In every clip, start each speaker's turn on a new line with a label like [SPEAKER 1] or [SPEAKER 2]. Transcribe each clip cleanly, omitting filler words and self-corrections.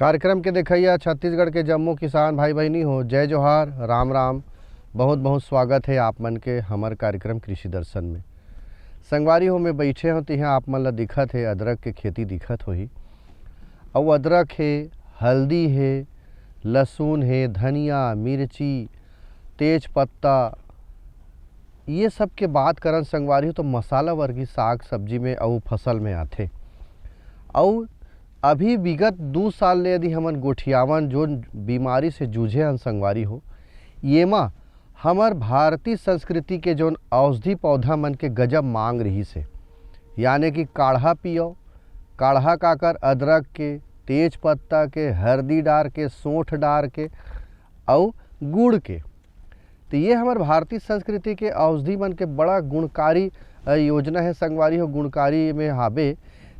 [SPEAKER 1] कार्यक्रम के देखैया छत्तीसगढ़ के जम्मू किसान भाई बहनी हो, जय जोहार, राम राम। बहुत बहुत स्वागत है आप मन के हमार कार्यक्रम कृषि दर्शन में। संगवारी हो में बैठे हो तो यहाँ आप मन ला दिखत है अदरक के खेती दिखत होही। और अदरक है, हल्दी है, लहसुन है, धनिया, मिर्ची, तेज पत्ता, ये सब के बात करन संगवारी हो तो मसाला वर्गीय साग सब्जी में और फसल में आथे। और अभी विगत 2 साल ले यदि हमन गोठियावन जो बीमारी से जूझे हन संगवारी हो, ये माँ हमार भारतीय संस्कृति के जोन औषधि पौधा मन के गजब मांग रही से, यानी कि काढ़ा पियो। काढ़ा काकर अदरक के, तेज पत्ता के, हल्दी डार के, सौंठ डार के और गुड़ के। तो ये हमार भारतीय संस्कृति के औषधि मन के बड़ा गुणकारी योजना है संगवारी हो, गुणकारी में हाबे।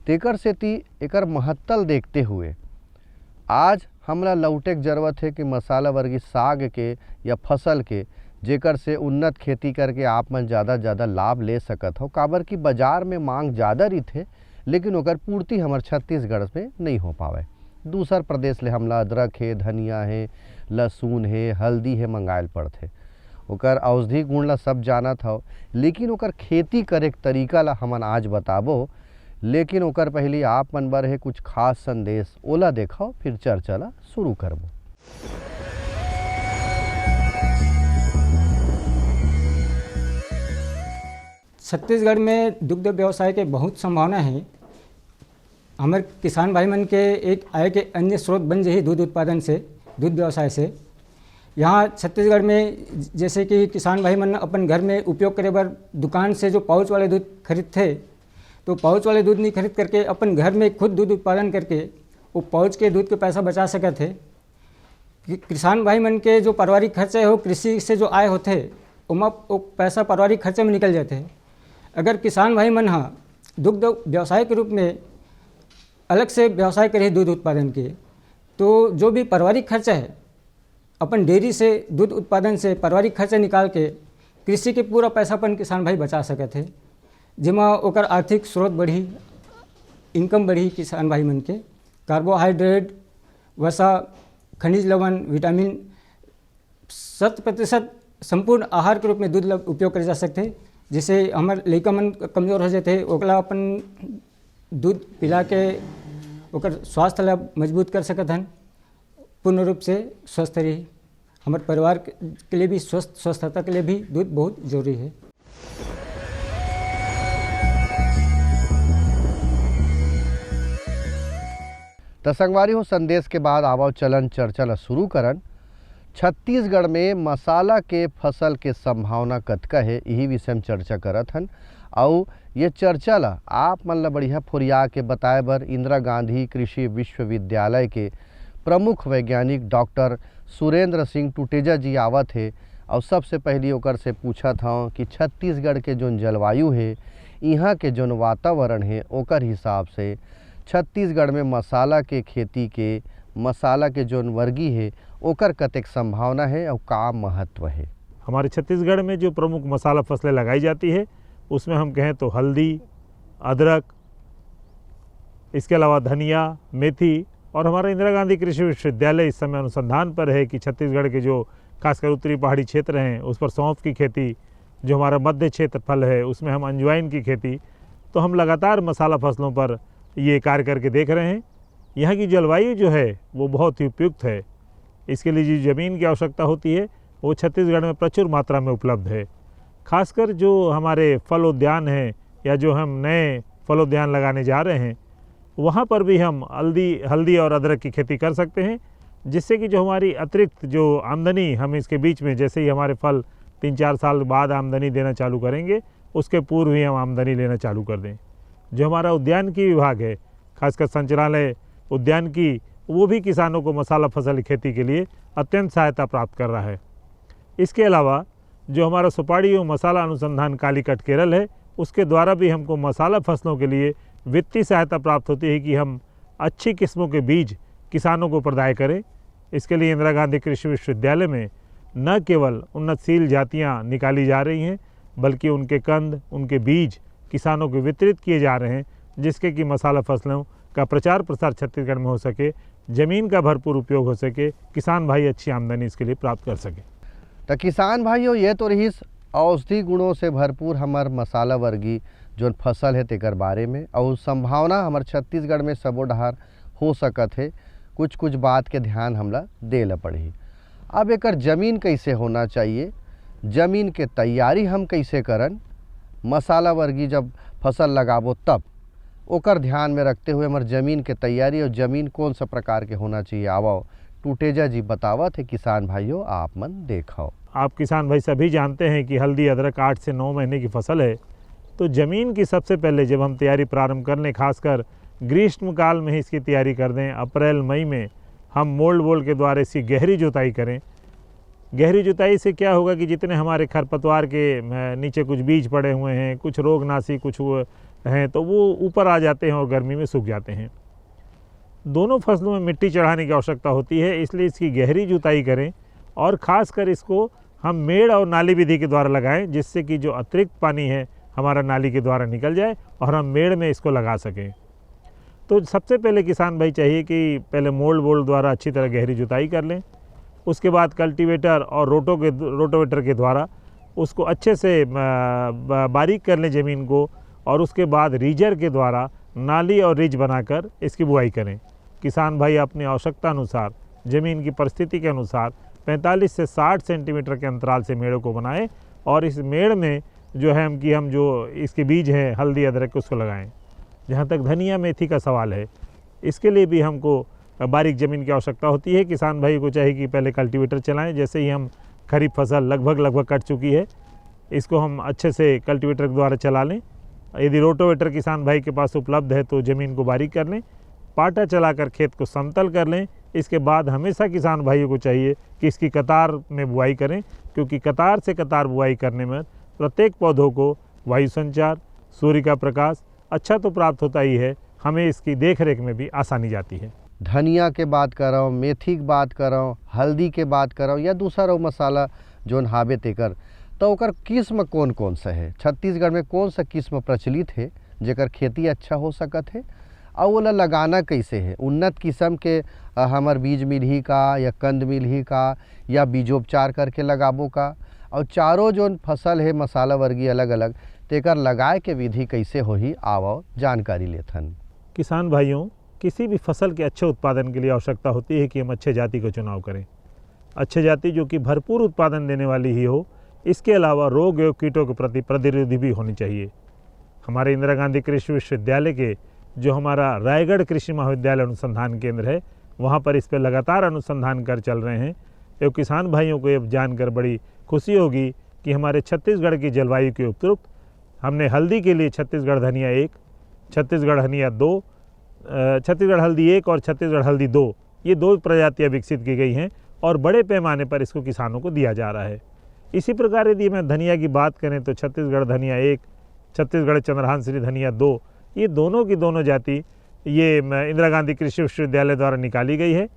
[SPEAKER 1] तेकर सेती एकर महत्तल देखते हुए आज हमरा लौटे के जरूरत है कि मसाला वर्गीय साग के या फसल के जेकर से उन्नत खेती करके आप मन ज़्यादा लाभ ले सकत हो। काबर कि बाजार में मांग ज़्यादा रही थे, लेकिन ओकर पूर्ति हमार छत्तीसगढ़ में नहीं हो पावे। दूसर प्रदेश ले हमला अदरक है, धनिया है, लहसुन है, हल्दी है मंगायल पड़थे। ओकर औषधि गुण ला सब जानत हो, लेकिन ओकर खेती करे के तरीका ला हमन आज बताबो। लेकिन ओकर पहले आप मन बर है कुछ खास संदेश, ओला देखो फिर चर्चा ला शुरू करबो।
[SPEAKER 2] छत्तीसगढ़ में दुग्ध व्यवसाय के बहुत संभावना है। हमारे किसान भाई मन के एक आय के अन्य स्रोत बन जाए दूध उत्पादन से, दूध व्यवसाय से। यहाँ छत्तीसगढ़ में जैसे कि किसान भाई मन अपन घर में उपयोग करे बर दुकान से जो पाउच वाले दूध खरीदते, तो पाउच वाले दूध नहीं खरीद करके अपन घर में खुद दूध उत्पादन करके वो पाउच के दूध के पैसा बचा सकत है। किसान भाई मन के जो पारिवारिक खर्चे हो, कृषि से जो आय होते वो पैसा पारिवारिक खर्चे में निकल जाते हैं। अगर किसान भाई मन हाँ दुग्ध व्यवसाय के रूप में अलग से व्यवसाय करे दूध उत्पादन के, तो जो भी पारिवारिक खर्चा है अपन डेयरी से दूध उत्पादन से पारिवारिक खर्चा निकाल के कृषि के पूरा पैसा अपन किसान भाई बचा सकत है, जिमा ओकर आर्थिक स्रोत बढ़ी, इनकम बढ़ी। किसान भाई मन के कार्बोहाइड्रेट, वसा, खनिज लवण, विटामिन 100% संपूर्ण आहार के रूप में दूध उपयोग करे जा सकते। जिससे हमारे लड़का मन कमज़ोर हो जाते, ओकला अपन दूध पिला के ओकर स्वास्थ्य ला मजबूत कर सकत हन, पूर्ण रूप से स्वस्थ रही। हमारे परिवार के लिए भी स्वस्थता के लिए भी दूध बहुत जरूरी है।
[SPEAKER 1] तो संगवारी हो संदेश के बाद आवो चलन चर्चा ला शुरू करन। छत्तीसगढ़ में मसाला के फसल के संभावना कतका है, यही विषय में चर्चा करत हन। और ये चर्चा ला आप मन ला बढ़िया फुरिया के बताए बर इंदिरा गांधी कृषि विश्वविद्यालय के प्रमुख वैज्ञानिक डॉक्टर सुरेंद्र सिंह टुटेजा जी आवत है। और सबसे पहले ओकर से पूछत हूँ कि छत्तीसगढ़ के जोन जलवायु है, यहाँ के जोन वातावरण है, ओकर हिसाब से छत्तीसगढ़ में मसाला के खेती के, मसाला के जोन वर्गीय है ओकर कतेक संभावना है और का महत्व है।
[SPEAKER 3] हमारे छत्तीसगढ़ में जो प्रमुख मसाला फसलें लगाई जाती है उसमें हम कहें तो हल्दी, अदरक, इसके अलावा धनिया, मेथी। और हमारा इंदिरा गांधी कृषि विश्वविद्यालय इस समय अनुसंधान पर है कि छत्तीसगढ़ के जो खासकर उत्तरी पहाड़ी क्षेत्र हैं उस पर सौंफ की खेती, जो हमारा मध्य क्षेत्र फल है उसमें हम अजवाइन की खेती। तो हम लगातार मसाला फसलों पर ये कार्य करके देख रहे हैं। यहाँ की जलवायु जो है वो बहुत ही उपयुक्त है। इसके लिए जो ज़मीन की आवश्यकता होती है वो छत्तीसगढ़ में प्रचुर मात्रा में उपलब्ध है। खासकर जो हमारे फल उद्यान हैं या जो हम नए फल उद्यान लगाने जा रहे हैं, वहाँ पर भी हम हल्दी और अदरक की खेती कर सकते हैं, जिससे कि जो हमारी अतिरिक्त जो आमदनी हम इसके बीच में, जैसे ही हमारे फल 3-4 साल बाद आमदनी देना चालू करेंगे, उसके पूर्व ही हम आमदनी लेना चालू कर दें। जो हमारा उद्यान की विभाग है, खासकर संचालनालय उद्यान की, वो भी किसानों को मसाला फसल खेती के लिए अत्यंत सहायता प्राप्त कर रहा है। इसके अलावा जो हमारा सुपारी और मसाला अनुसंधान कालीकट केरल है, उसके द्वारा भी हमको मसाला फसलों के लिए वित्तीय सहायता प्राप्त होती है कि हम अच्छी किस्मों के बीज किसानों को प्रदाय करें। इसके लिए इंदिरा गांधी कृषि विश्वविद्यालय में न केवल उन्नतशील जातियाँ निकाली जा रही हैं, बल्कि उनके कंद, उनके बीज किसानों को वितरित किए जा रहे हैं, जिसके कि मसाला फसलों का प्रचार प्रसार छत्तीसगढ़ में हो सके, ज़मीन का भरपूर उपयोग हो सके, किसान भाई अच्छी आमदनी इसके लिए प्राप्त कर सके।
[SPEAKER 1] तो किसान भाइयों ये तो रही औषधि गुणों से भरपूर हमार मसाला वर्गीय जो फसल है तेकर बारे में, और संभावना हमार छत्तीसगढ़ में सबो डहार हो सकत है। कुछ कुछ बात के ध्यान हमला दे ला पड़ही। अब एकर जमीन कैसे होना चाहिए, जमीन के तैयारी हम कैसे करन, मसाला वर्गीय जब फसल लगाबो तब ओकर ध्यान में रखते हुए हमार ज़मीन के तैयारी और ज़मीन कौन सा प्रकार के होना चाहिए, आवो टूटेजा जी बतावत है किसान भाइयों, आप मन देखो।
[SPEAKER 3] आप किसान भाई सभी जानते हैं कि हल्दी अदरक 8 से 9 महीने की फसल है। तो ज़मीन की सबसे पहले जब हम तैयारी प्रारंभ कर लें, खासकर ग्रीष्म काल में ही इसकी तैयारी कर दें, अप्रैल मई में हम मोल्ड बोल के द्वारा इसकी गहरी जुताई करें। गहरी जुताई से क्या होगा कि जितने हमारे खरपतवार के नीचे कुछ बीज पड़े हुए हैं, कुछ रोगनाशी कुछ हैं, तो वो ऊपर आ जाते हैं और गर्मी में सूख जाते हैं। दोनों फसलों में मिट्टी चढ़ाने की आवश्यकता होती है, इसलिए इसकी गहरी जुताई करें और ख़ासकर इसको हम मेड़ और नाली विधि के द्वारा लगाएं, जिससे कि जो अतिरिक्त पानी है हमारा नाली के द्वारा निकल जाए और हम मेड़ में इसको लगा सकें। तो सबसे पहले किसान भाई चाहिए कि पहले मोल्ड बोल्ड द्वारा अच्छी तरह गहरी जुताई कर लें, उसके बाद कल्टीवेटर और रोटोवेटर के द्वारा उसको अच्छे से बारीक कर लें ज़मीन को, और उसके बाद रीजर के द्वारा नाली और रिज बनाकर इसकी बुआई करें। किसान भाई अपनी आवश्यकता अनुसार, ज़मीन की परिस्थिति के अनुसार 45 से 60 सेंटीमीटर के अंतराल से मेड़ों को बनाएं और इस मेड़ में जो है हम जो इसके बीज हैं हल्दी अदरक उसको लगाएं। जहाँ तक धनिया मेथी का सवाल है, इसके लिए भी हमको बारीक ज़मीन की आवश्यकता होती है। किसान भाई को चाहिए कि पहले कल्टीवेटर चलाएं। जैसे ही हम खरीफ फसल लगभग कट चुकी है, इसको हम अच्छे से कल्टीवेटर के द्वारा चला लें। यदि रोटोवेटर किसान भाई के पास उपलब्ध है तो ज़मीन को बारीक कर लें, पाटा चलाकर खेत को समतल कर लें। इसके बाद हमेशा किसान भाइयों को चाहिए कि इसकी कतार में बुआई करें, क्योंकि कतार से कतार बुआई करने में प्रत्येक पौधों को वायु संचार, सूर्य का प्रकाश अच्छा तो प्राप्त होता ही है, हमें इसकी देख रेख में भी आसानी जाती है।
[SPEAKER 1] धनिया के बात कर रहा हूँ, मेथी की बात कर रहा हूँ, हल्दी के बात कर रहा हूँ, या दूसरा मसाला जोन हावे तेकर, तो ओकर किस्म कौन कौन सा है, छत्तीसगढ़ में कौन सा किस्म प्रचलित है जेकर खेती अच्छा हो सकत है, और ओला लगाना कैसे है। उन्नत किस्म के हमार बीज मिलही का या कंद मिलही का, या बीजोपचार करके लगाबो का, और चारों जोन फसल है मसाला वर्गीय अलग अलग, तेकर लगाए के विधि कैसे होही, आवो जानकारी लेथन।
[SPEAKER 3] किसान भाइयों, किसी भी फसल के अच्छे उत्पादन के लिए आवश्यकता होती है कि हम अच्छे जाति का चुनाव करें। अच्छे जाति जो कि भरपूर उत्पादन देने वाली ही हो। इसके अलावा रोग एवं कीटों के प्रति प्रतिरोधी भी होनी चाहिए। हमारे इंदिरा गांधी कृषि विश्वविद्यालय के जो हमारा रायगढ़ कृषि महाविद्यालय अनुसंधान केंद्र है, वहाँ पर इस पर लगातार अनुसंधान कर चल रहे हैं। एवं किसान भाइयों को ये जानकर बड़ी खुशी होगी कि हमारे छत्तीसगढ़ की जलवायु के उपयुक्त हमने हल्दी के लिए छत्तीसगढ़ धनिया 1, छत्तीसगढ़ धनिया 2, छत्तीसगढ़ हल्दी 1 और छत्तीसगढ़ हल्दी 2, ये 2 प्रजातियाँ विकसित की गई हैं और बड़े पैमाने पर इसको किसानों को दिया जा रहा है। इसी प्रकार यदि मैं धनिया की बात करें तो छत्तीसगढ़ धनिया 1, छत्तीसगढ़ चंद्रहान श्री धनिया 2, ये दोनों की दोनों जाति ये इंदिरा गांधी कृषि विश्वविद्यालय द्वारा निकाली गई है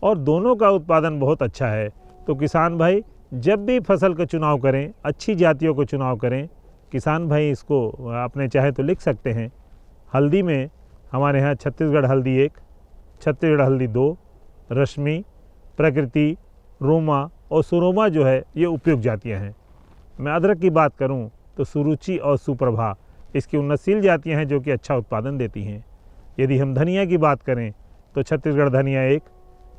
[SPEAKER 3] और दोनों का उत्पादन बहुत अच्छा है। तो किसान भाई जब भी फसल का चुनाव करें, अच्छी जातियों को चुनाव करें। किसान भाई इसको अपने चाहे तो लिख सकते हैं। हल्दी में हमारे यहाँ छत्तीसगढ़ हल्दी 1, छत्तीसगढ़ हल्दी 2, रश्मि, प्रकृति, रोमा और सुरोमा जो है ये उपयुक्त जातियाँ हैं। मैं अदरक की बात करूँ तो सुरुचि और सुप्रभा इसकी उन्नतशील जातियाँ हैं जो कि अच्छा उत्पादन देती हैं। यदि हम धनिया की बात करें तो छत्तीसगढ़ धनिया 1,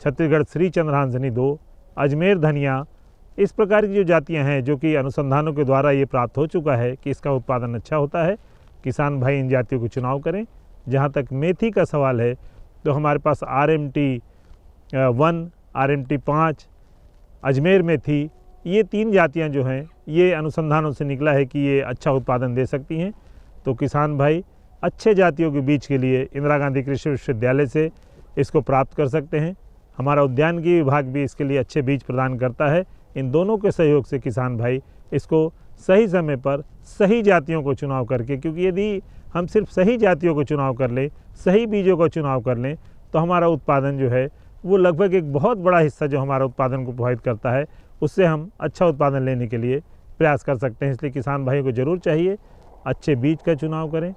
[SPEAKER 3] छत्तीसगढ़ श्री चंद्रहांसनी 2, अजमेर धनिया, इस प्रकार की जो जातियाँ हैं जो कि अनुसंधानों के द्वारा ये प्राप्त हो चुका है कि इसका उत्पादन अच्छा होता है। किसान भाई इन जातियों को चुनाव करें। जहाँ तक मेथी का सवाल है तो हमारे पास RMT 1, RMT 5, अजमेर मेथी, ये 3 जातियाँ जो हैं ये अनुसंधानों से निकला है कि ये अच्छा उत्पादन दे सकती हैं। तो किसान भाई अच्छे जातियों के बीज के लिए इंदिरा गांधी कृषि विश्वविद्यालय से इसको प्राप्त कर सकते हैं। हमारा उद्यानिकी विभाग भी इसके लिए अच्छे बीज प्रदान करता है। इन दोनों के सहयोग से किसान भाई इसको सही समय पर सही जातियों को चुनाव करके, क्योंकि यदि हम सिर्फ सही जातियों को चुनाव कर लें, सही बीजों को चुनाव कर लें, तो हमारा उत्पादन जो है वो लगभग एक बहुत बड़ा हिस्सा जो हमारा उत्पादन को प्रभावित करता है, उससे हम अच्छा उत्पादन लेने के लिए प्रयास कर सकते हैं। इसलिए किसान भाई को ज़रूर चाहिए अच्छे बीज का चुनाव करें,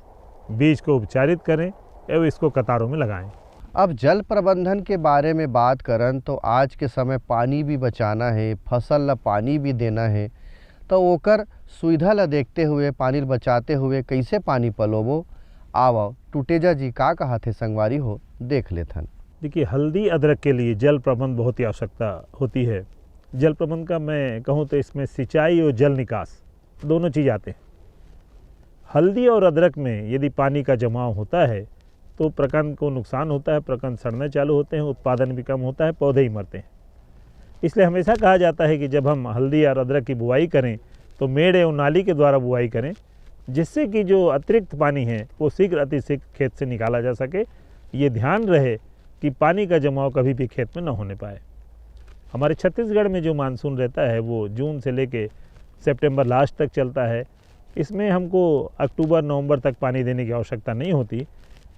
[SPEAKER 3] बीज को उपचारित करें एवं इसको कतारों में लगाएं।
[SPEAKER 1] अब जल प्रबंधन के बारे में बात करन तो आज के समय पानी भी बचाना है, फसल ला पानी भी देना है, तो ओकर सुविधा ला देखते हुए, पानी ला बचाते हुए कैसे पानी पलोबो। आओ टूटेजा जी का कहा थे संगवारी हो, देख लेथन।
[SPEAKER 3] देखिए, हल्दी अदरक के लिए जल प्रबंध बहुत ही आवश्यकता होती है। जल प्रबंध का मैं कहूँ तो इसमें सिंचाई और जल निकास दोनों चीज़ आते हैं। हल्दी और अदरक में यदि पानी का जमाव होता है तो प्रकंद को नुकसान होता है, प्रकंद सड़ने चालू होते हैं, उत्पादन भी कम होता है, पौधे ही मरते हैं। इसलिए हमेशा कहा जाता है कि जब हम हल्दी और अदरक की बुआई करें तो मेड़ एवं नाली के द्वारा बुआई करें, जिससे कि जो अतिरिक्त पानी है वो शीघ्र अतिशीघ्र खेत से निकाला जा सके। ये ध्यान रहे कि पानी का जमाव कभी भी खेत में न होने पाए। हमारे छत्तीसगढ़ में जो मानसून रहता है वो जून से लेके सितंबर लास्ट तक चलता है। इसमें हमको अक्टूबर नवंबर तक पानी देने की आवश्यकता नहीं होती।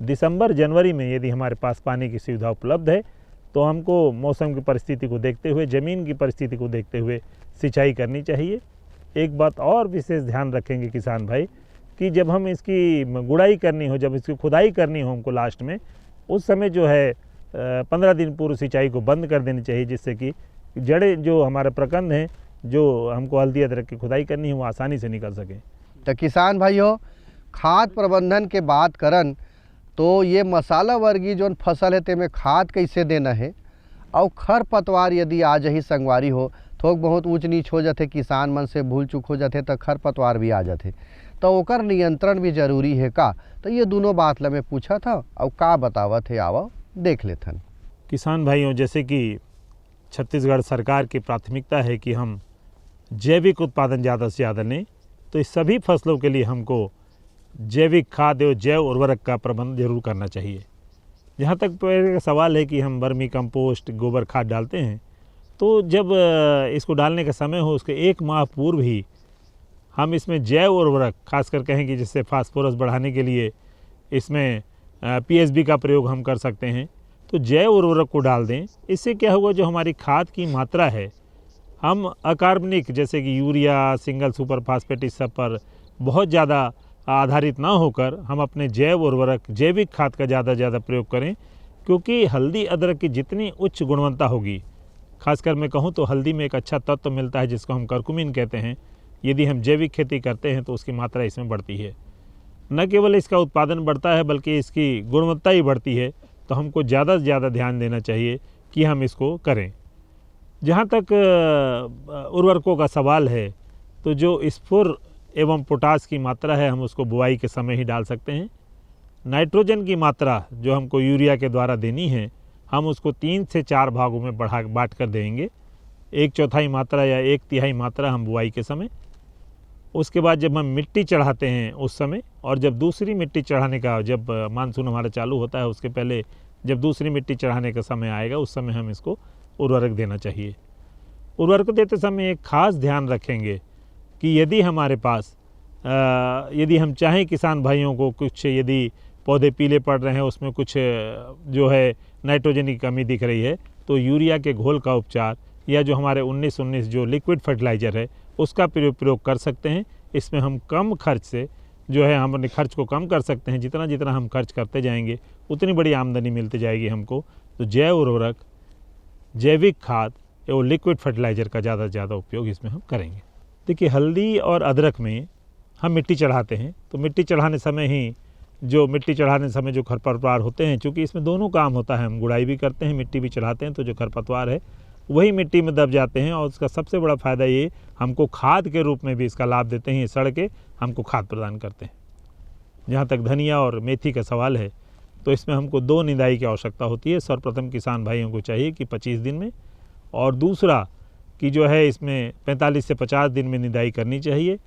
[SPEAKER 3] दिसंबर जनवरी में यदि हमारे पास पानी की सुविधा उपलब्ध है तो हमको मौसम की परिस्थिति को देखते हुए, ज़मीन की परिस्थिति को देखते हुए सिंचाई करनी चाहिए। एक बात और विशेष ध्यान रखेंगे किसान भाई कि जब हम इसकी गुड़ाई करनी हो, जब इसकी खुदाई करनी हो हमको लास्ट में, उस समय जो है 15 दिन पूर्व सिंचाई को बंद कर देनी चाहिए, जिससे कि जड़ें जो हमारे प्रकंद हैं, जो हमको हल्दी अदरक की खुदाई करनी है, वो आसानी से निकल सकें।
[SPEAKER 1] तो किसान भाइयों, खाद प्रबंधन के बात करन तो ये मसाला वर्गीय जो फसल है तेमें खाद कैसे देना है, और खर पतवार यदि आ जाही संगवारी हो, थोक बहुत ऊंच नीच हो जाते, किसान मन से भूल चूक हो जाते तो खर पतवार भी आ जाते, तो ओकर नियंत्रण भी जरूरी है का। तो ये दोनों बात ला मैं पूछा था और का बतावत है, आओ देख लेथन।
[SPEAKER 3] किसान भाइयों, जैसे कि छत्तीसगढ़ सरकार की प्राथमिकता है कि हम जैविक उत्पादन ज़्यादा से ज़्यादा लें, तो इस सभी फसलों के लिए हमको जैविक खाद और जैव उर्वरक का प्रबंध जरूर करना चाहिए। जहाँ तक पहले सवाल है कि हम वर्मी कंपोस्ट, गोबर खाद डालते हैं, तो जब इसको डालने का समय हो उसके 1 माह पूर्व ही हम इसमें जैव उर्वरक, खासकर कहें कि जिससे फास्फोरस बढ़ाने के लिए इसमें पीएसबी का प्रयोग हम कर सकते हैं, तो जैव उर्वरक को डाल दें। इससे क्या होगा, जो हमारी खाद की मात्रा है, हम अकार्बनिक जैसे कि यूरिया, सिंगल सुपर फास्फेट, इस सब पर बहुत ज़्यादा आधारित ना होकर हम अपने जैव उर्वरक, जैविक खाद का ज़्यादा से ज़्यादा प्रयोग करें। क्योंकि हल्दी अदरक की जितनी उच्च गुणवत्ता होगी, खासकर मैं कहूँ तो हल्दी में एक अच्छा तत्व मिलता है जिसको हम करकुमिन कहते हैं। यदि हम जैविक खेती करते हैं तो उसकी मात्रा इसमें बढ़ती है। न केवल इसका उत्पादन बढ़ता है बल्कि इसकी गुणवत्ता ही बढ़ती है। तो हमको ज़्यादा से ज़्यादा ध्यान देना चाहिए कि हम इसको करें। जहाँ तक उर्वरकों का सवाल है, तो जो स्फुर एवं पोटास की मात्रा है हम उसको बुआई के समय ही डाल सकते हैं। नाइट्रोजन की मात्रा जो हमको यूरिया के द्वारा देनी है, हम उसको 3 से 4 भागों में बांट कर देंगे। 1/4 मात्रा या 1/3 मात्रा हम बुआई के समय, उसके बाद जब हम मिट्टी चढ़ाते हैं उस समय, और जब दूसरी मिट्टी चढ़ाने का, जब मानसून हमारा चालू होता है उसके पहले जब दूसरी मिट्टी चढ़ाने का समय आएगा, उस समय हम इसको उर्वरक देना चाहिए। उर्वरक देते समय एक खास ध्यान रखेंगे कि यदि हमारे पास यदि हम चाहें किसान भाइयों को कुछ, यदि पौधे पीले पड़ रहे हैं, उसमें कुछ जो है नाइट्रोजन की कमी दिख रही है, तो यूरिया के घोल का उपचार या जो हमारे 19-19 जो लिक्विड फर्टिलाइज़र है उसका प्रयोग कर सकते हैं। इसमें हम कम खर्च से जो है हम अपने खर्च को कम कर सकते हैं। जितना जितना हम खर्च करते जाएंगे उतनी बड़ी आमदनी मिलती जाएगी हमको। तो जैव उर्वरक, जैविक खाद एवं लिक्विड फर्टिलाइज़र का ज़्यादा से ज़्यादा उपयोग इसमें हम करेंगे। देखिए, हल्दी और अदरक में हम मिट्टी चढ़ाते हैं, तो मिट्टी चढ़ाने समय ही जो खरपतवार होते हैं, चूँकि इसमें दोनों काम होता है, हम गुड़ाई भी करते हैं, मिट्टी भी चढ़ाते हैं, तो जो खरपतवार है वही मिट्टी में दब जाते हैं। और उसका सबसे बड़ा फ़ायदा ये, हमको खाद के रूप में भी इसका लाभ देते हैं। ये सड़ के हमको खाद प्रदान करते हैं। जहाँ तक धनिया और मेथी का सवाल है, तो इसमें हमको 2 निदाई की आवश्यकता होती है। सर्वप्रथम किसान भाइयों को चाहिए कि 25 दिन में, और दूसरा कि जो है इसमें 45 से 50 दिन में निदाई करनी चाहिए।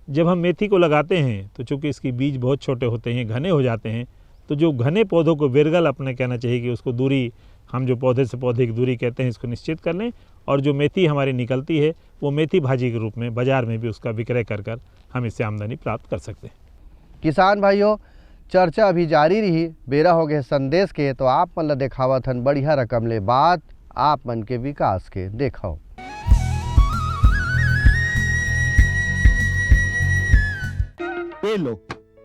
[SPEAKER 3] जब हम मेथी को लगाते हैं तो चूँकि इसकी बीज बहुत छोटे होते हैं, घने हो जाते हैं, तो जो घने पौधों को विरगल अपने कहना चाहिए कि उसको दूरी, हम जो पौधे से पौधे की दूरी कहते हैं, इसको निश्चित कर लें। और जो मेथी हमारी निकलती है वो मेथी भाजी के रूप में बाज़ार में भी उसका विक्रय कर हम इससे आमदनी प्राप्त कर सकते हैं।
[SPEAKER 1] किसान भाइयों, चर्चा अभी जारी रही, बेरा हो गए संदेश के, तो आप मन ला देखावत हन बढ़िया रकम ले बात आप मन के विकास के। देखो
[SPEAKER 4] ये लो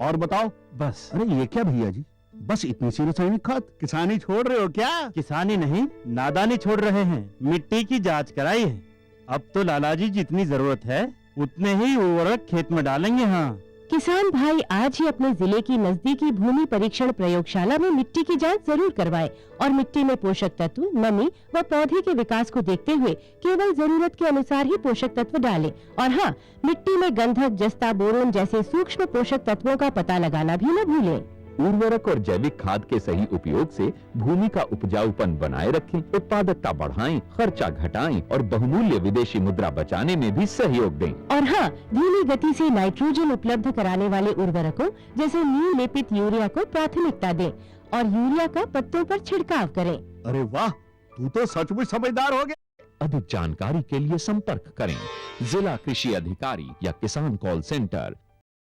[SPEAKER 4] और बताओ।
[SPEAKER 5] बस
[SPEAKER 4] अरे ये क्या भैया जी, बस इतनी सी रासायनिक खाद? किसानी छोड़ रहे हो क्या?
[SPEAKER 5] किसानी नहीं, नादानी छोड़ रहे हैं। मिट्टी की जांच कराई है। अब तो लालाजी जितनी जरूरत है उतने ही उर्वरक खेत में डालेंगे। हाँ,
[SPEAKER 6] किसान भाई आज ही अपने जिले की नजदीकी भूमि परीक्षण प्रयोगशाला में मिट्टी की जांच जरूर करवाएं और मिट्टी में पोषक तत्व, नमी व पौधे के विकास को देखते हुए केवल जरूरत के अनुसार ही पोषक तत्व डालें। और हाँ, मिट्टी में गंधक, जस्ता, बोरोन जैसे सूक्ष्म पोषक तत्वों का पता लगाना भी न भूलें।
[SPEAKER 7] उर्वरक और जैविक खाद के सही उपयोग से भूमि का उपजाऊपन बनाए रखें, उत्पादकता बढ़ाएं, खर्चा घटाएं और बहुमूल्य विदेशी मुद्रा बचाने में भी सहयोग दें।
[SPEAKER 6] और हाँ, धीमी गति से नाइट्रोजन उपलब्ध कराने वाले उर्वरकों जैसे नीम लेपित यूरिया को प्राथमिकता दें और यूरिया का पत्तों पर छिड़काव करें।
[SPEAKER 4] अरे वाह, तू तो सचमुच समझदार हो गया।
[SPEAKER 7] अधिक जानकारी के लिए संपर्क करें जिला कृषि अधिकारी या किसान कॉल सेंटर।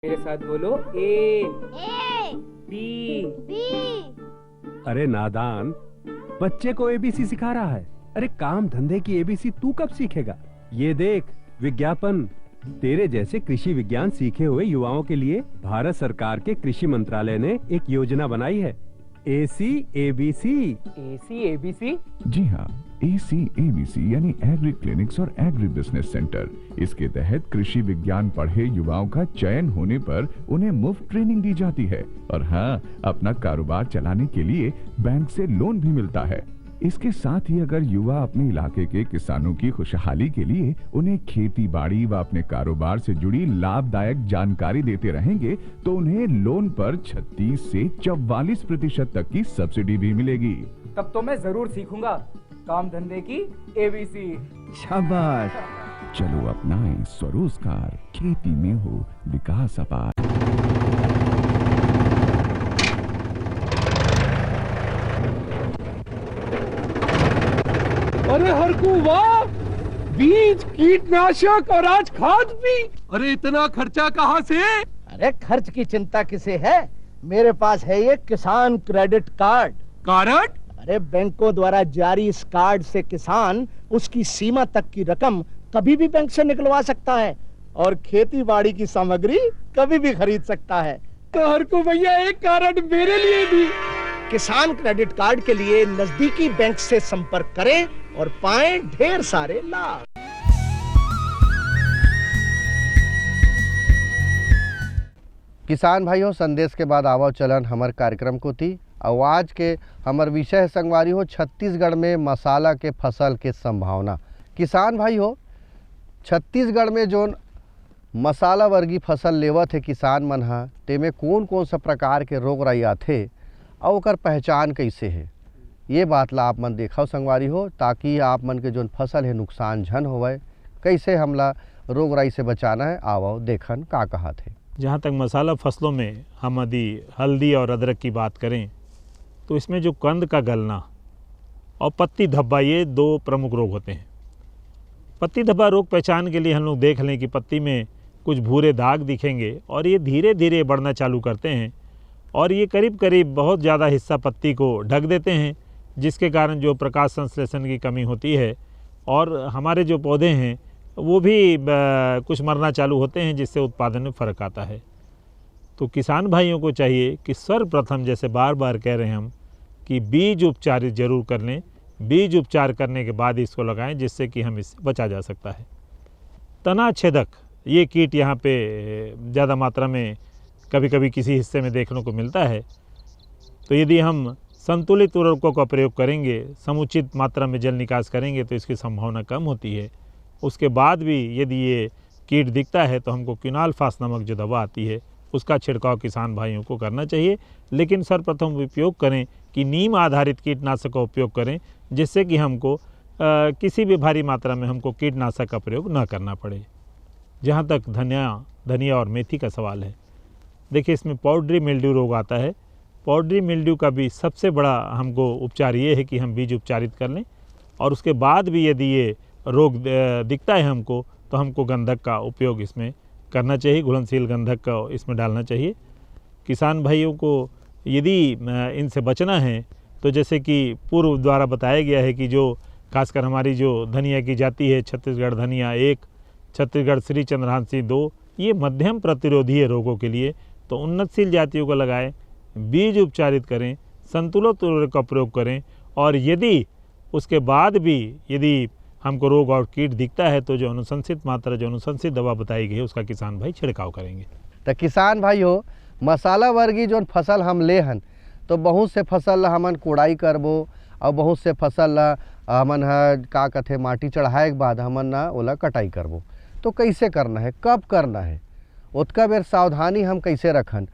[SPEAKER 8] मेरे साथ बोलो ए बी।
[SPEAKER 9] अरे नादान, बच्चे को एबीसी सिखा रहा है। अरे काम धंधे की एबीसी तू कब सीखेगा? ये देख विज्ञापन। तेरे जैसे कृषि विज्ञान सीखे हुए युवाओं के लिए भारत सरकार के कृषि मंत्रालय ने एक योजना बनाई है, ACABC।
[SPEAKER 8] ACABC?
[SPEAKER 10] जी हाँ, ACABC यानी एग्री क्लिनिक्स और एग्री बिजनेस सेंटर। इसके तहत कृषि विज्ञान पढ़े युवाओं का चयन होने पर उन्हें मुफ्त ट्रेनिंग दी जाती है और हाँ, अपना कारोबार चलाने के लिए बैंक से लोन भी मिलता है। इसके साथ ही अगर युवा अपने इलाके के किसानों की खुशहाली के लिए उन्हें खेती बाड़ी व अपने कारोबार से जुड़ी लाभदायक जानकारी देते रहेंगे तो उन्हें लोन पर 36 से 44% तक की सब्सिडी भी मिलेगी।
[SPEAKER 8] तब तो मैं जरूर सीखूंगा काम धंधे की ABC।
[SPEAKER 10] शाबाश, चलो अपनाएं स्वरोजगार, खेती में हो विकास अपार।
[SPEAKER 11] अरे हरकू वाह, बीज, कीटनाशक और आज खाद भी। अरे इतना खर्चा कहाँ से?
[SPEAKER 12] अरे खर्च की चिंता किसे है, मेरे पास है ये किसान क्रेडिट कार्ड।
[SPEAKER 11] कार्ड?
[SPEAKER 12] अरे बैंकों द्वारा जारी इस कार्ड से किसान उसकी सीमा तक की रकम कभी भी बैंक से निकलवा सकता है और खेती बाड़ी की सामग्री कभी भी खरीद सकता है।
[SPEAKER 11] तो हरकू भैया एक कार्ड मेरे लिए भी।
[SPEAKER 12] किसान क्रेडिट कार्ड के लिए नजदीकी बैंक से संपर्क करें और पाएं ढेर सारे लाभ।
[SPEAKER 1] किसान भाइयों, संदेश के बाद आवो चलन हमार कार्यक्रम को थी। और आज के हमार विषय है संगवारी हो छत्तीसगढ़ में मसाला के फसल के संभावना। किसान भाई हो, छत्तीसगढ़ में जो मसाला वर्गी फसल लेवत है किसान मन हा, तेमें कौन कौन सा प्रकार के रोग राई आथे और ओकर पहचान कैसे है, ये बात ला आप मन देखो संगवारी हो, ताकि आप मन के जो फसल है नुकसान झन होवे। कैसे हमला रोग राई से बचाना है, आवो देखन का कहा थे।
[SPEAKER 3] जहाँ तक मसाला फसलों में हम यदि हल्दी और अदरक की बात करें तो इसमें जो कंद का गलना और पत्ती धब्बा, ये दो प्रमुख रोग होते हैं। पत्ती धब्बा रोग पहचान के लिए हम लोग देख लें कि पत्ती में कुछ भूरे दाग दिखेंगे और ये धीरे धीरे बढ़ना चालू करते हैं और ये करीब करीब बहुत ज़्यादा हिस्सा पत्ती को ढक देते हैं, जिसके कारण जो प्रकाश संश्लेषण की कमी होती है और हमारे जो पौधे हैं वो भी कुछ मरना चालू होते हैं, जिससे उत्पादन में फ़र्क आता है। तो किसान भाइयों को चाहिए कि सर्वप्रथम, जैसे बार बार कह रहे हैं हम, कि बीज उपचार जरूर कर लें। बीज उपचार करने के बाद इसको लगाएं, जिससे कि हम इससे बचा जा सकता है। तना छेदक, ये कीट यहाँ पे ज़्यादा मात्रा में कभी कभी किसी हिस्से में देखने को मिलता है। तो यदि हम संतुलित उर्वरकों का प्रयोग करेंगे, समुचित मात्रा में जल निकास करेंगे, तो इसकी संभावना कम होती है। उसके बाद भी यदि ये कीट दिखता है तो हमको क्विनालफास नामक जो दवा आती है उसका छिड़काव किसान भाइयों को करना चाहिए। लेकिन सर्वप्रथम उपयोग करें कि नीम आधारित कीटनाशक का उपयोग करें, जिससे कि हमको किसी भी भारी मात्रा में हमको कीटनाशक का प्रयोग न करना पड़े। जहाँ तक धनिया और मेथी का सवाल है, देखिए इसमें पाउडरी मिल्ड्यू रोग आता है। पाउडरी मिल्ड्यू का भी सबसे बड़ा हमको उपचार ये है कि हम बीज उपचारित कर लें और उसके बाद भी यदि ये रोग दिखता है हमको, तो हमको गंधक का उपयोग इसमें करना चाहिए, घुलनशील गंधक का इसमें डालना चाहिए। किसान भाइयों को यदि इनसे बचना है तो जैसे कि पूर्व द्वारा बताया गया है कि जो खासकर हमारी जो धनिया की जाति है, छत्तीसगढ़ धनिया 1, छत्तीसगढ़ श्री चंद्रहांसी 2, ये मध्यम प्रतिरोधी है रोगों के लिए, तो उन्नतशील जातियों को लगाएं। बीज उपचारित करें, संतुलित उर्वरक का प्रयोग करें, और यदि उसके बाद भी यदि हमको रोग और कीट दिखता है तो जो अनुशंसित मात्रा, जो अनुशंसित दवा बताई गई है उसका किसान भाई छिड़काव करेंगे।
[SPEAKER 1] तो किसान भाई हो, मसाला वर्गीय जो फसल हम ले हन तो बहुत से फसल ला हमन कोड़ाई करबो और बहुत से फसल ला हमन का कथे माटी चढ़ाए के बाद हमन ना ओला कटाई करबो। तो कैसे करना है, कब करना है, उतका बेर सावधानी हम कैसे रखन,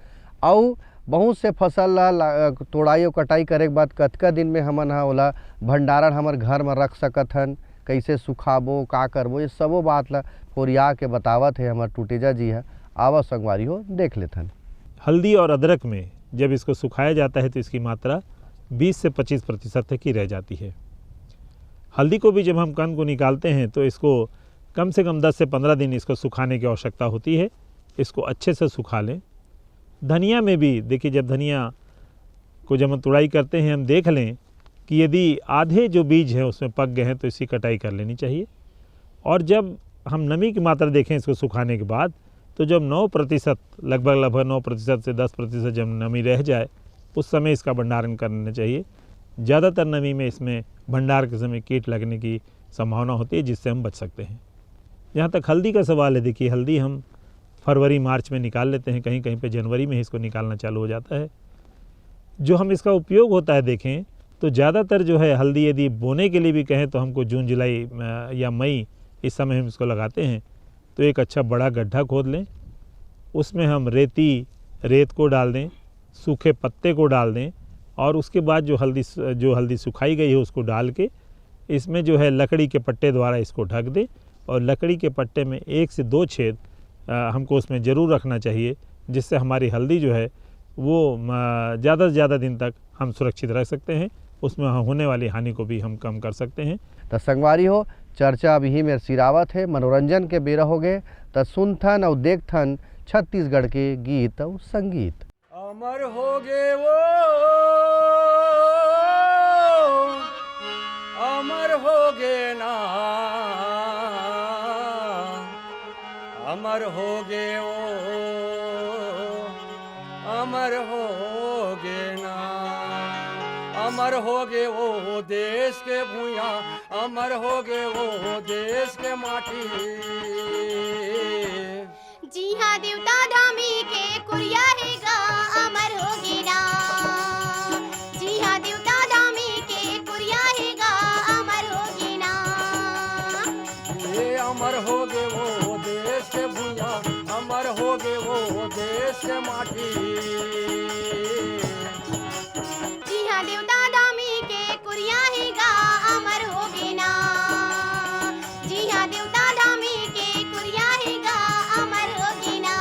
[SPEAKER 1] और बहुत से फसल ला तोड़ाई और कटाई करे के बाद कतका दिन में हमन ओला भंडारण हमर घर में रख सकत हन, कैसे सुखाबो, का करबो, ये सबो बात ला कोरिया के बतावत है हमार टूटेजा जी है। आवा संगवारी हो देख लेथन।
[SPEAKER 3] हल्दी और अदरक में जब इसको सुखाया जाता है तो इसकी मात्रा 20 से 25% तक की रह जाती है। हल्दी को भी जब हम कण को निकालते हैं तो इसको कम से कम 10 से 15 दिन इसको सुखाने की आवश्यकता होती है। इसको अच्छे से सुखा लें। धनिया में भी देखिए, जब धनिया को जब हम तुड़ाई करते हैं हम देख लें कि यदि आधे जो बीज हैं उसमें पक गए हैं तो इसकी कटाई कर लेनी चाहिए। और जब हम नमी की मात्रा देखें इसको सुखाने के बाद तो जब 9% लगभग 9% से 10% जब नमी रह जाए उस समय इसका भंडारण करना चाहिए। ज़्यादातर नमी में इसमें भंडार के समय कीट लगने की संभावना होती है जिससे हम बच सकते हैं। जहाँ तक हल्दी का सवाल है, देखिए हल्दी हम फरवरी मार्च में निकाल लेते हैं, कहीं कहीं पे जनवरी में ही इसको निकालना चालू हो जाता है। जो हम इसका उपयोग होता है देखें तो ज़्यादातर जो है हल्दी यदि बोने के लिए भी कहें तो हमको जून जुलाई या मई इस समय हम इसको लगाते हैं। तो एक अच्छा बड़ा गड्ढा खोद लें, उसमें हम रेत को डाल दें, सूखे पत्ते को डाल दें, और उसके बाद जो हल्दी सुखाई गई है उसको डाल के इसमें जो है लकड़ी के पट्टे द्वारा इसको ढक दें, और लकड़ी के पट्टे में 1 से 2 छेद हमको उसमें ज़रूर रखना चाहिए, जिससे हमारी हल्दी जो है वो ज़्यादा से ज़्यादा दिन तक हम सुरक्षित रह सकते हैं, उसमें होने वाली हानि को भी हम कम कर सकते हैं।
[SPEAKER 1] तो संगवारी हो, चर्चा अभी ही मेरे सिरावत है, मनोरंजन के बेरा हो गए तो सुनथन और देखथन छत्तीसगढ़ के गीत और संगीत।
[SPEAKER 13] अमर हो गे वो, अमर हो गे ना, अमर हो गे वो, अमर हो गे ना, अमर हो गे वो देश के भूया, अमर हो गे वो देश के माटी।
[SPEAKER 14] जी हाँ देवता धामी के कुरिया है गा, अमर हो गे ना। जी हाँ देवता धामी के कुरिया है गा, अमर हो गे ना।
[SPEAKER 13] ये अमर हो गे वो देश के भूया, अमर हो गे वो देश के माटी।
[SPEAKER 14] जी हाँ देवता धामी के कुरिया है गा, अमर हो गे ना। जी हाँ देवता धामी के कुरिया है गा, अमर हो गे ना।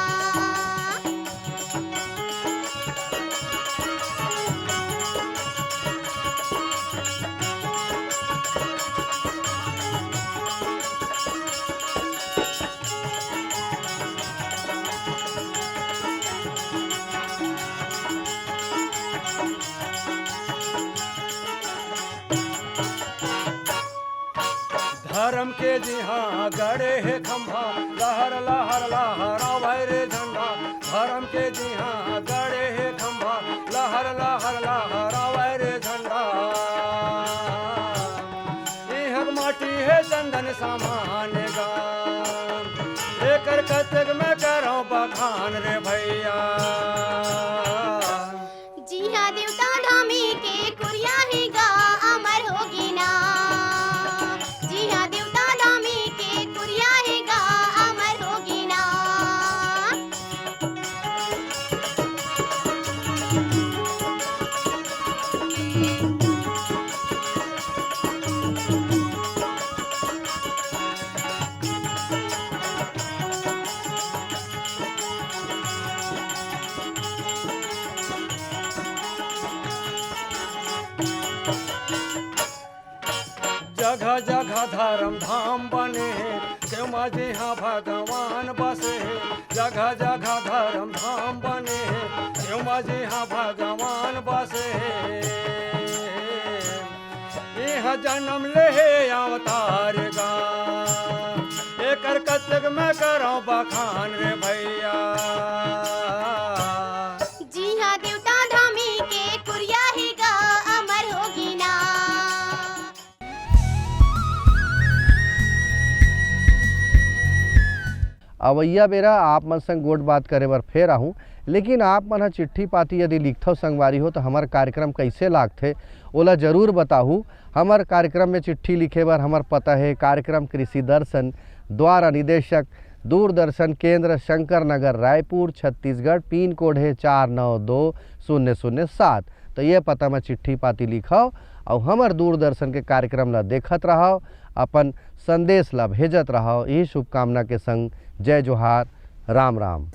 [SPEAKER 13] धर्म के जी हाँ गड़े है खंभा, लहर लहर लहरावे रे झंडा। धर्म के जी हाँ गड़े है खंभा, लहर लहर लहरावे रे झंडा। यह माटी है चंदन सामान गा, एकर कतक में करो बखान रे भैया।
[SPEAKER 14] जी हाँ देवता धामी के कुरिया है गा, अमर हो गे ना। जी हाँ देवता धामी के कुरिया है गा, अमर हो गे ना।
[SPEAKER 13] जगह जगह धर्म धाम बने हैं, त्यों जी हाँ भगवान बसे हैं। जगह जगह धर्म धाम बने हैं, त्यों जी हाँ भगवान बसे हैं। यह जन्म ले अवतार गा, एकर कतक में करो बखान रे भैया।
[SPEAKER 14] जी हाँ देवता धामी
[SPEAKER 1] अवैया बेरा आप मन संग गोट बात करे बर फेर आहूँ, लेकिन आप मन चिट्ठी पाती यदि लिखथो संगवारी हो तो हमार कार्यक्रम कैसे लागथे ओला जरूर बताहूँ। हमार कार्यक्रम में चिट्ठी लिखे बर हमार पता है कार्यक्रम कृषि दर्शन, द्वारा निदेशक दूरदर्शन केंद्र, शंकर नगर, रायपुर, छत्तीसगढ़। पिन कोड है 492007। तो ये पता में चिट्ठी पाती लिखाओ और हमार दूरदर्शन के कार्यक्रम ला देखत रहो, अपन संदेश ला भेजत रहो। यही शुभकामना के संग जय जोहार, राम राम।